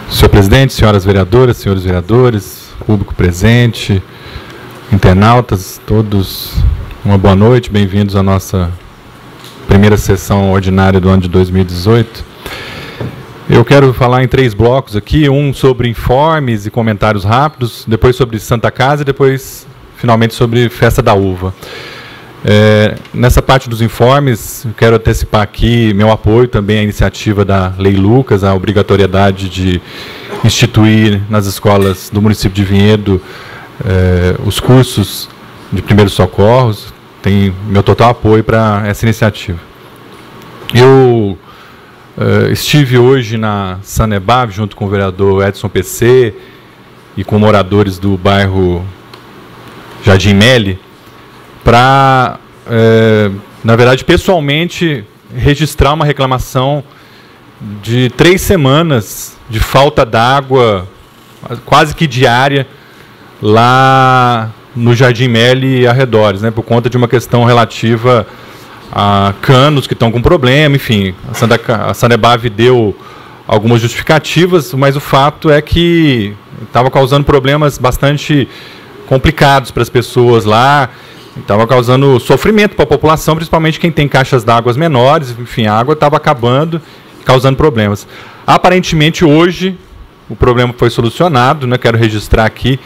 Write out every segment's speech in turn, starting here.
Senhor presidente, senhoras vereadoras, senhores vereadores, público presente, internautas, todos, uma boa noite, bem-vindos à nossa primeira sessão ordinária do ano de 2018. Eu quero falar em 3 blocos aqui, um sobre informes e comentários rápidos, depois sobre Santa Casa e depois, finalmente, sobre Festa da Uva. Nessa parte dos informes, eu quero antecipar aqui meu apoio também à iniciativa da Lei Lucas, a obrigatoriedade de instituir nas escolas do município de Vinhedo os cursos de primeiros socorros. Tem meu total apoio para essa iniciativa. Eu estive hoje na Sanebab, junto com o vereador Edson PC e com moradores do bairro Jardim Meli, para, na verdade, pessoalmente, registrar uma reclamação de 3 semanas de falta d'água, quase que diária, lá no Jardim Meli e arredores, né, por conta de uma questão relativa a canos que estão com problema, enfim. A Sanebab deu algumas justificativas, mas o fato é que estava causando problemas bastante complicados para as pessoas lá, estava causando sofrimento para a população, principalmente quem tem caixas d'água menores, enfim, a água estava acabando, causando problemas. Aparentemente, hoje, o problema foi solucionado, né? Quero registrar aqui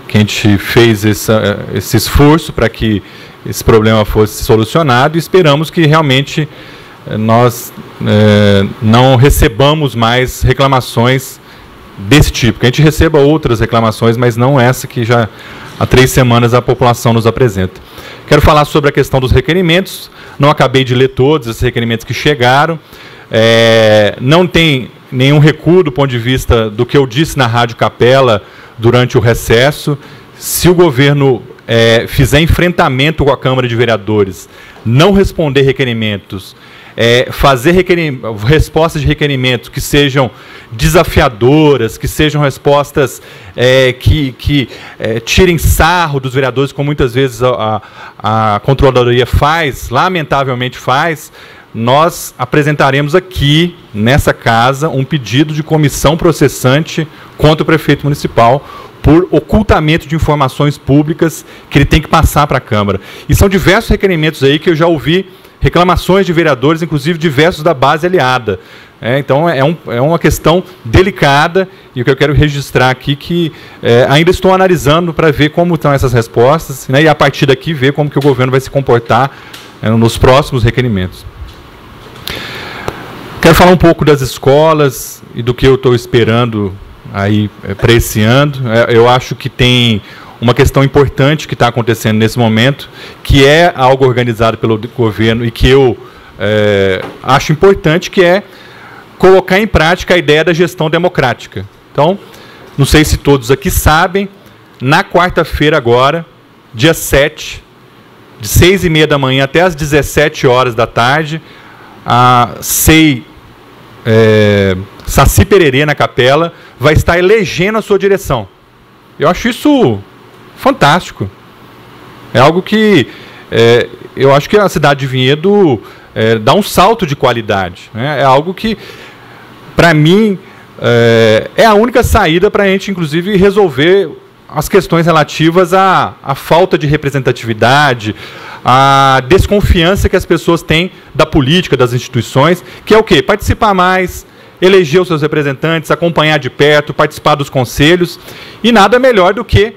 que a gente fez esse esforço para que esse problema fosse solucionado e esperamos que realmente nós não recebamos mais reclamações desse tipo, que a gente receba outras reclamações, mas não essa que já há 3 semanas a população nos apresenta. Quero falar sobre a questão dos requerimentos. Não acabei de ler todos esses requerimentos que chegaram. Não tem nenhum recuo do ponto de vista do que eu disse na Rádio Capela durante o recesso. Se o governo fizer enfrentamento com a Câmara de Vereadores, não responder requerimentos, fazer respostas de requerimentos que sejam desafiadoras, que sejam respostas que tirem sarro dos vereadores, como muitas vezes a Controladoria faz, lamentavelmente faz, nós apresentaremos aqui, nessa casa, um pedido de comissão processante contra o prefeito municipal por ocultamento de informações públicas que ele tem que passar para a Câmara. E são diversos requerimentos aí que eu já ouvi reclamações de vereadores, inclusive diversos da base aliada. Então, é uma questão delicada, e o que eu quero registrar aqui que ainda estou analisando para ver como estão essas respostas, né, e a partir daqui ver como que o governo vai se comportar nos próximos requerimentos. Quero falar um pouco das escolas e do que eu estou esperando aí para esse ano. Eu acho que tem uma questão importante que está acontecendo nesse momento, que é algo organizado pelo governo e que eu acho importante, que é colocar em prática a ideia da gestão democrática. Então, não sei se todos aqui sabem, na quarta-feira agora, dia 7, de 6h30 da manhã até as 17 horas da tarde, a Saci Pererê, na Capela, vai estar elegendo a sua direção. Eu acho isso fantástico. É algo que eu acho que a cidade de Vinhedo dá um salto de qualidade, né? É algo que, para mim, é a única saída para a gente, inclusive, resolver as questões relativas à falta de representatividade, à desconfiança que as pessoas têm da política, das instituições, que é o quê? Participar mais, eleger os seus representantes, acompanhar de perto, participar dos conselhos, e nada melhor do que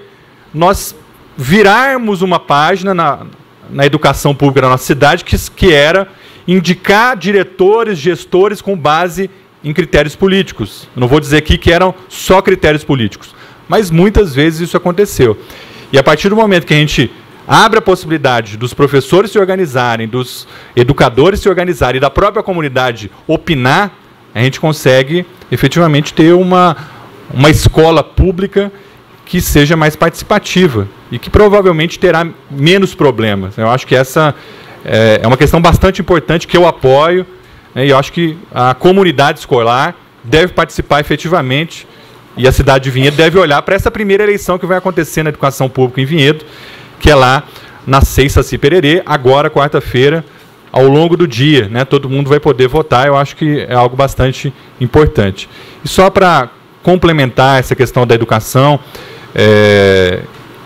nós virarmos uma página na educação pública da nossa cidade, que era indicar diretores, gestores com base em critérios políticos. Eu não vou dizer aqui que eram só critérios políticos, mas muitas vezes isso aconteceu. E a partir do momento que a gente abre a possibilidade dos professores se organizarem, dos educadores se organizarem e da própria comunidade opinar, a gente consegue efetivamente ter uma escola pública que seja mais participativa e que provavelmente terá menos problemas. Eu acho que essa é uma questão bastante importante que eu apoio, né, e eu acho que a comunidade escolar deve participar efetivamente e a cidade de Vinhedo deve olhar para essa primeira eleição que vai acontecer na educação pública em Vinhedo, que é lá na Saci Pererê, agora quarta-feira, ao longo do dia, né? Todo mundo vai poder votar, eu acho que é algo bastante importante. E só para complementar essa questão da educação,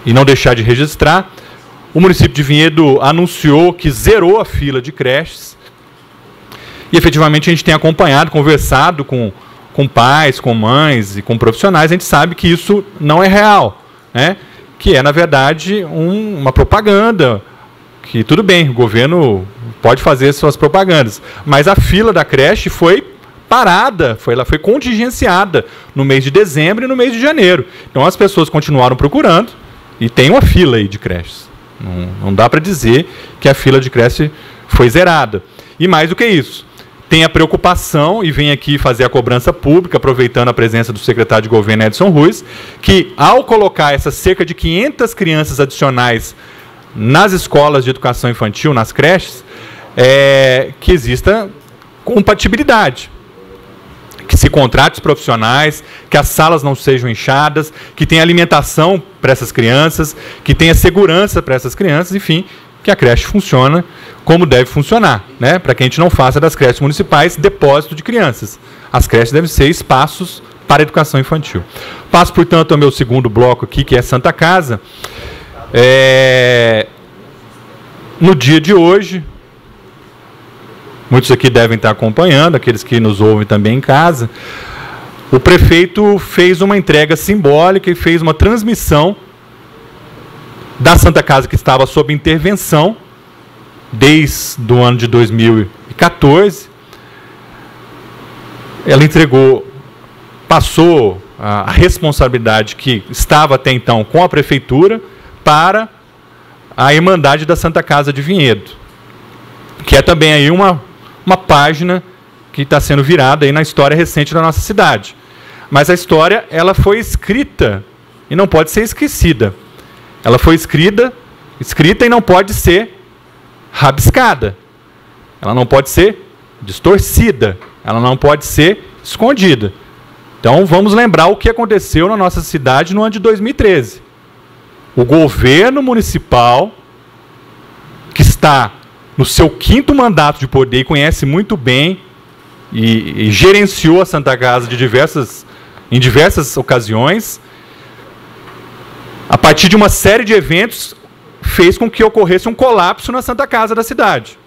e não deixar de registrar, o município de Vinhedo anunciou que zerou a fila de creches, e efetivamente a gente tem acompanhado, conversado com pais, com mães e com profissionais, a gente sabe que isso não é real, né? Que é, na verdade, uma propaganda, que tudo bem, o governo pode fazer suas propagandas, mas a fila da creche foi parada, ela foi contingenciada no mês de dezembro e no mês de janeiro. Então as pessoas continuaram procurando e tem uma fila aí de creches. Não dá para dizer que a fila de creche foi zerada. E mais do que isso, tem a preocupação, e vem aqui fazer a cobrança pública, aproveitando a presença do secretário de governo Edson Ruiz, que ao colocar essas cerca de 500 crianças adicionais nas escolas de educação infantil, nas creches, que exista compatibilidade, que se contrate os profissionais, que as salas não sejam inchadas, que tenha alimentação para essas crianças, que tenha segurança para essas crianças, enfim, que a creche funcione como deve funcionar, né? Para que a gente não faça das creches municipais depósito de crianças. As creches devem ser espaços para a educação infantil. Passo, portanto, ao meu segundo bloco aqui, que é Santa Casa. No dia de hoje, muitos aqui devem estar acompanhando, aqueles que nos ouvem também em casa, o prefeito fez uma entrega simbólica e fez uma transmissão da Santa Casa, que estava sob intervenção desde o ano de 2014. Ela passou a responsabilidade que estava até então com a prefeitura para a Irmandade da Santa Casa de Vinhedo, que é também aí uma página que está sendo virada aí na história recente da nossa cidade. Mas a história, ela foi escrita e não pode ser esquecida. Ela foi escrita e não pode ser rabiscada. Ela não pode ser distorcida. Ela não pode ser escondida. Então, vamos lembrar o que aconteceu na nossa cidade no ano de 2013. O governo municipal, que está no seu 5º mandato de poder e conhece muito bem e gerenciou a Santa Casa em diversas ocasiões, a partir de uma série de eventos, fez com que ocorresse um colapso na Santa Casa da cidade.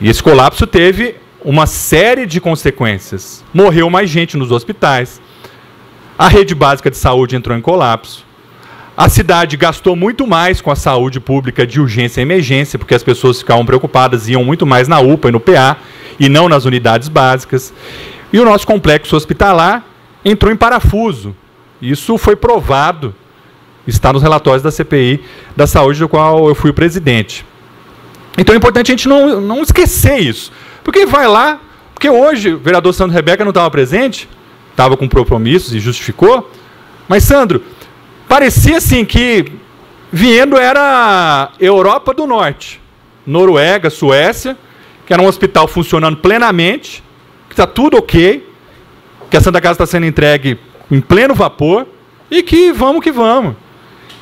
E esse colapso teve uma série de consequências. Morreu mais gente nos hospitais, a rede básica de saúde entrou em colapso, a cidade gastou muito mais com a saúde pública de urgência e emergência, porque as pessoas ficavam preocupadas, iam muito mais na UPA e no PA, e não nas unidades básicas. E o nosso complexo hospitalar entrou em parafuso. Isso foi provado, está nos relatórios da CPI da saúde, do qual eu fui o presidente. Então é importante a gente não esquecer isso. Porque vai lá, porque hoje o vereador Sandro Rebeca não estava presente, estava com compromissos e justificou, mas Sandro, parecia assim que Vinhedo era Europa do Norte, Noruega, Suécia, que era um hospital funcionando plenamente, que está tudo ok, que a Santa Casa está sendo entregue em pleno vapor, e que vamos que vamos.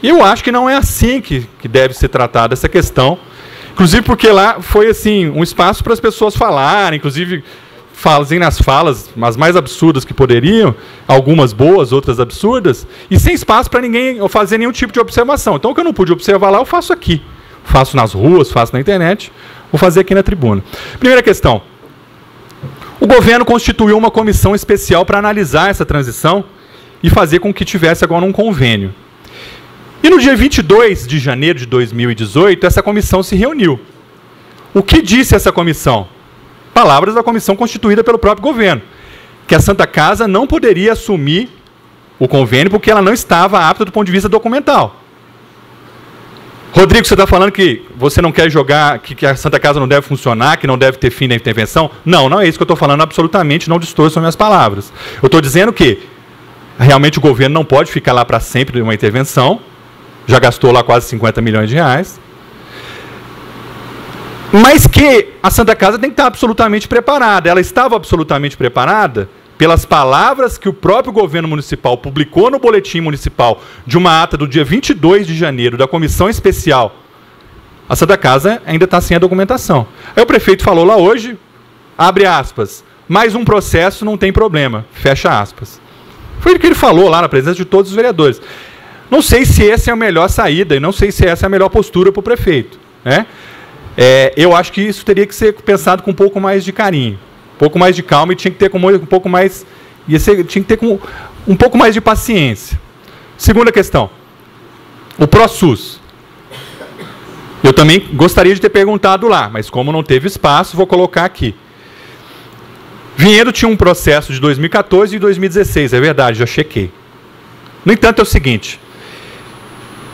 E eu acho que não é assim que deve ser tratada essa questão, inclusive porque lá foi assim, um espaço para as pessoas falarem, inclusive fazem as falas as mais absurdas que poderiam, algumas boas, outras absurdas, e sem espaço para ninguém fazer nenhum tipo de observação. Então o que eu não pude observar lá, eu faço aqui. Faço nas ruas, faço na internet, vou fazer aqui na tribuna. Primeira questão. O governo constituiu uma comissão especial para analisar essa transição e fazer com que tivesse agora um convênio. E no dia 22 de janeiro de 2018, essa comissão se reuniu. O que disse essa comissão? Palavras da comissão constituída pelo próprio governo, que a Santa Casa não poderia assumir o convênio porque ela não estava apta do ponto de vista documental. Rodrigo, você está falando que você não quer jogar, que a Santa Casa não deve funcionar, que não deve ter fim da intervenção? Não, não é isso que eu estou falando, absolutamente, não distorçam minhas palavras. Eu estou dizendo que realmente o governo não pode ficar lá para sempre de uma intervenção, já gastou lá quase 50 milhões de reais, mas que a Santa Casa tem que estar absolutamente preparada. Ela estava absolutamente preparada pelas palavras que o próprio governo municipal publicou no boletim municipal de uma ata do dia 22 de janeiro da comissão especial a Santa Casa ainda está sem a documentação. Aí o prefeito falou lá hoje, abre aspas, mais um processo não tem problema, fecha aspas. Foi o que ele falou lá na presença de todos os vereadores. Não sei se essa é a melhor saída e não sei se essa é a melhor postura para o prefeito, né? Eu acho que isso teria que ser pensado com um pouco mais de carinho, um pouco mais de calma e tinha que ter com um pouco mais, tinha que ter com um pouco mais de paciência. Segunda questão, o ProSUS. Eu também gostaria de ter perguntado lá, mas como não teve espaço, vou colocar aqui. Vinhedo tinha um processo de 2014 e 2016, é verdade, já chequei. No entanto, é o seguinte,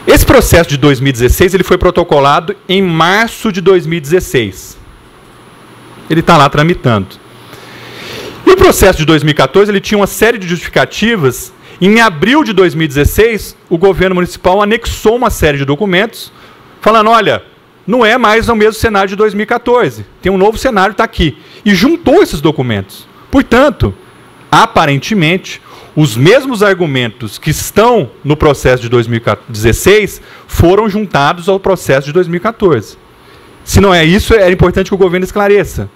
esse processo de 2016 ele foi protocolado em março de 2016. Ele está lá tramitando. E o processo de 2014 ele tinha uma série de justificativas. Em abril de 2016, o governo municipal anexou uma série de documentos, falando, olha, não é mais o mesmo cenário de 2014, tem um novo cenário, está aqui. E juntou esses documentos. Portanto, aparentemente, os mesmos argumentos que estão no processo de 2016 foram juntados ao processo de 2014. Se não é isso, é importante que o governo esclareça.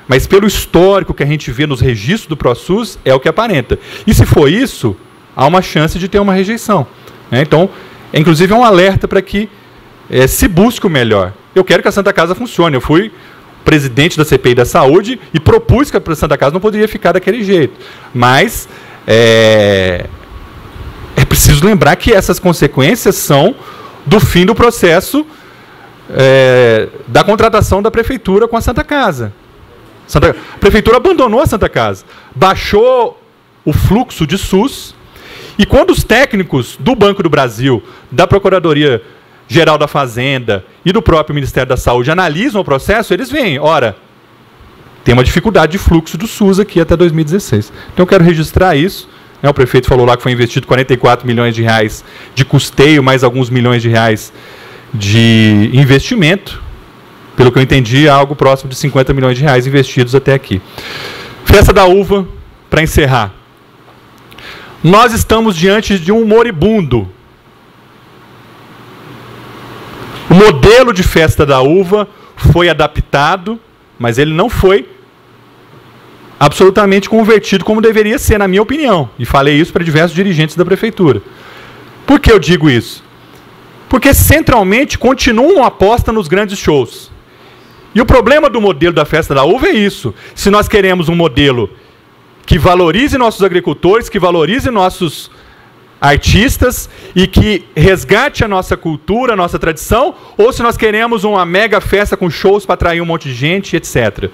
Mas pelo histórico que a gente vê nos registros do ProSUS, é o que aparenta. E se for isso, há uma chance de ter uma rejeição, né? Então, inclusive é um alerta para que se busque o melhor. Eu quero que a Santa Casa funcione. Eu fui presidente da CPI da Saúde e propus que a Santa Casa não poderia ficar daquele jeito. Mas é preciso lembrar que essas consequências são do fim do processo da contratação da Prefeitura com a Santa Casa. A Prefeitura abandonou a Santa Casa, baixou o fluxo de SUS, e quando os técnicos do Banco do Brasil, da Procuradoria-Geral da Fazenda e do próprio Ministério da Saúde analisam o processo, eles veem, ora, tem uma dificuldade de fluxo do SUS aqui até 2016. Então eu quero registrar isso. O prefeito falou lá que foi investido 44 milhões de reais de custeio, mais alguns milhões de reais de investimento. Pelo que eu entendi, algo próximo de 50 milhões de reais investidos até aqui. Festa da Uva, para encerrar. Nós estamos diante de um moribundo. O modelo de Festa da Uva foi adaptado, mas ele não foi absolutamente convertido como deveria ser, na minha opinião. E falei isso para diversos dirigentes da Prefeitura. Por que eu digo isso? Porque centralmente continua uma aposta nos grandes shows. E o problema do modelo da Festa da Uva é isso. Se nós queremos um modelo que valorize nossos agricultores, que valorize nossos artistas e que resgate a nossa cultura, a nossa tradição, ou se nós queremos uma mega festa com shows para atrair um monte de gente, etc.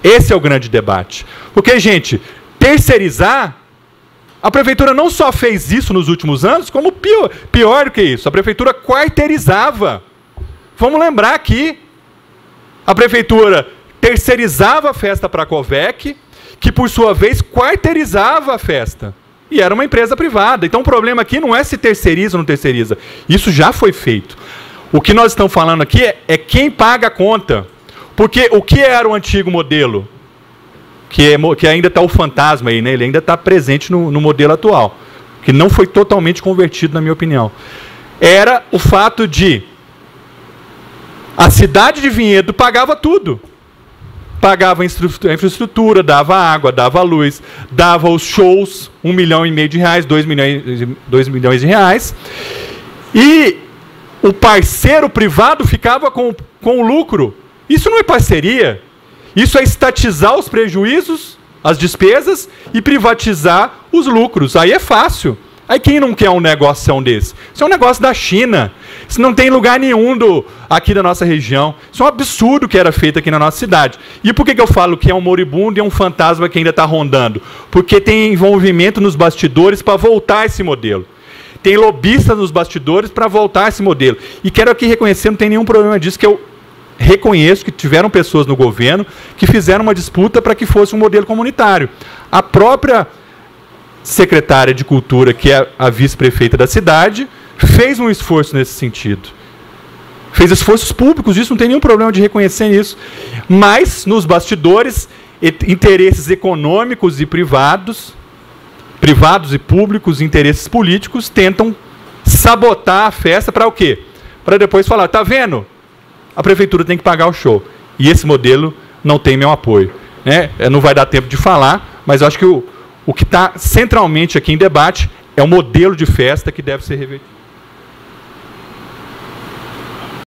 Esse é o grande debate. Porque, gente, terceirizar, a Prefeitura não só fez isso nos últimos anos, como pior do que isso, a Prefeitura quarteirizava. Vamos lembrar aqui, a Prefeitura terceirizava a festa para a Covec, que por sua vez quarteirizava a festa. E era uma empresa privada. Então o problema aqui não é se terceiriza ou não terceiriza. Isso já foi feito. O que nós estamos falando aqui é quem paga a conta. Porque o que era o antigo modelo? Que ainda está o fantasma aí, né? Ele ainda está presente no modelo atual. Que não foi totalmente convertido, na minha opinião. Era o fato de a cidade de Vinhedo pagava tudo. Pagava a infraestrutura, dava água, dava luz, dava os shows, 1,5 milhão de reais, 2 milhões de reais. E o parceiro privado ficava com o lucro. Isso não é parceria. Isso é estatizar os prejuízos, as despesas, e privatizar os lucros. Aí é fácil. Aí quem não quer um negócio desse? Isso é um negócio da China. Isso não tem lugar nenhum aqui da nossa região. Isso é um absurdo que era feito aqui na nossa cidade. E por que eu falo que é um moribundo e é um fantasma que ainda está rondando? Porque tem envolvimento nos bastidores para voltar esse modelo. Tem lobistas nos bastidores para voltar esse modelo. E quero aqui reconhecer, não tem nenhum problema disso, que eu reconheço que tiveram pessoas no governo que fizeram uma disputa para que fosse um modelo comunitário. A própria secretária de Cultura, que é a vice-prefeita da cidade, fez um esforço nesse sentido. Fez esforços públicos, isso não tem nenhum problema de reconhecer isso. Mas, nos bastidores, interesses econômicos e privados e públicos, interesses políticos, tentam sabotar a festa para o quê? Para depois falar, tá vendo? a prefeitura tem que pagar o show. E esse modelo não tem meu apoio, né? Não vai dar tempo de falar, mas eu acho que o que está centralmente aqui em debate é o modelo de festa que deve ser revertido.